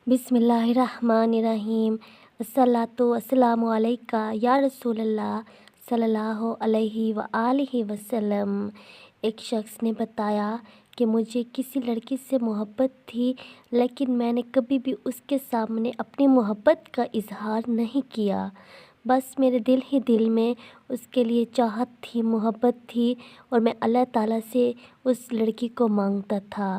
बिस्मिल्लाहिर्रहमानिर्रहीम। अस्सलातु वस्सलामु अलैका या रसूल अल्लाह सल्लल्लाहु अलैहि व आलिहि वसल्लम। एक शख्स ने बताया कि मुझे किसी लड़की से मोहब्बत थी, लेकिन मैंने कभी भी उसके सामने अपनी मोहब्बत का इजहार नहीं किया। बस मेरे दिल ही दिल में उसके लिए चाहत थी, मोहब्बत थी, और मैं अल्लाह ताला से उस लड़की को मांगता था।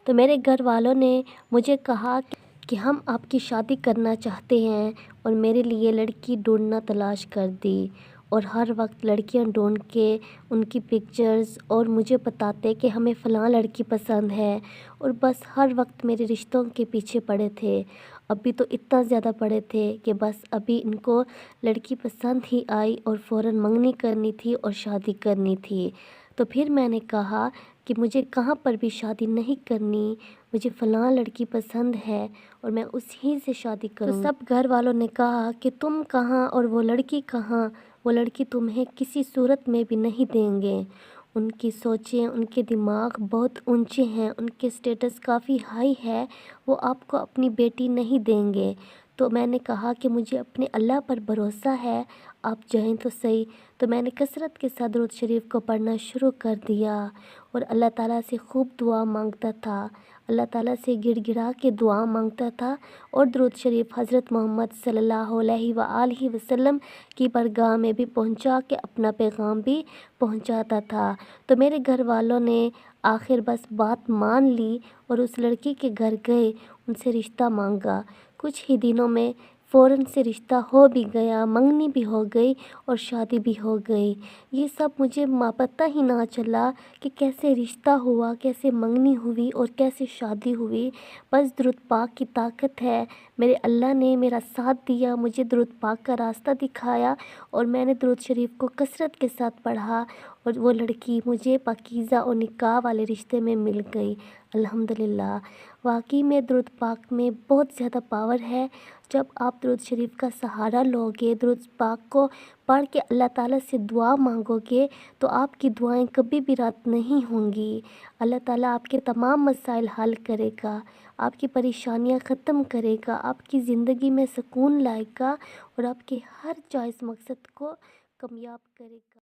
तो मेरे घर वालों ने मुझे कहा कि हम आपकी शादी करना चाहते हैं, और मेरे लिए लड़की ढूंढना तलाश कर दी। और हर वक्त लड़कियां ढूंढ के उनकी पिक्चर्स और मुझे बताते कि हमें फ़लाँ लड़की पसंद है, और बस हर वक्त मेरे रिश्तों के पीछे पड़े थे। अभी तो इतना ज़्यादा पड़े थे कि बस अभी इनको लड़की पसंद ही आई और फ़ौरन मंगनी करनी थी और शादी करनी थी। तो फिर मैंने कहा कि मुझे कहाँ पर भी शादी नहीं करनी, मुझे फ़लाँ लड़की पसंद है और मैं उसी से शादी करूँगी। तो सब घर वालों ने कहा कि तुम कहाँ और वो लड़की कहाँ, वो लड़की तुम्हें किसी सूरत में भी नहीं देंगे। उनकी सोचें, उनके दिमाग बहुत ऊंचे हैं, उनके स्टेटस काफ़ी हाई है, वो आपको अपनी बेटी नहीं देंगे। तो मैंने कहा कि मुझे अपने अल्लाह पर भरोसा है, आप चाहें तो सही। तो मैंने कसरत के साथ दुरूद शरीफ को पढ़ना शुरू कर दिया और अल्लाह ताला से खूब दुआ मांगता था, अल्लाह ताला से गिड़गिड़ा के दुआ मांगता था, और दुरूद शरीफ हज़रत मोहम्मद सल्लल्लाहु अलैहि व आलिहि वसल्लम की बारगाह में भी पहुंचा के अपना पैगाम भी पहुंचाता था। तो मेरे घर वालों ने आखिर बस बात मान ली और उस लड़की के घर गए, उनसे रिश्ता मांगा। कुछ ही दिनों में फ़ौरन से रिश्ता हो भी गया, मंगनी भी हो गई और शादी भी हो गई। ये सब मुझे पता ही ना चला कि कैसे रिश्ता हुआ, कैसे मंगनी हुई और कैसे शादी हुई। बस दुरूद पाक की ताकत है, मेरे अल्लाह ने मेरा साथ दिया, मुझे दुरूद पाक का रास्ता दिखाया, और मैंने दुरूद शरीफ को कसरत के साथ पढ़ा, और वो लड़की मुझे पाकीज़ा और निकाह वाले रिश्ते में मिल गई। अल्हम्दुलिल्लाह। वाकई में दुरूद पाक में बहुत ज़्यादा पावर है। जब आप दुरूद शरीफ का सहारा लोगे, दुरूद पाक को पढ़ के अल्लाह ताला से दुआ मांगोगे, तो आपकी दुआएं कभी भी रद्द नहीं होंगी। अल्लाह ताला आपके तमाम मसाइल हल करेगा, आपकी परेशानियां ख़त्म करेगा, आपकी ज़िंदगी में सुकून लाएगा और आपके हर जायज़ मकसद को कामयाब करेगा।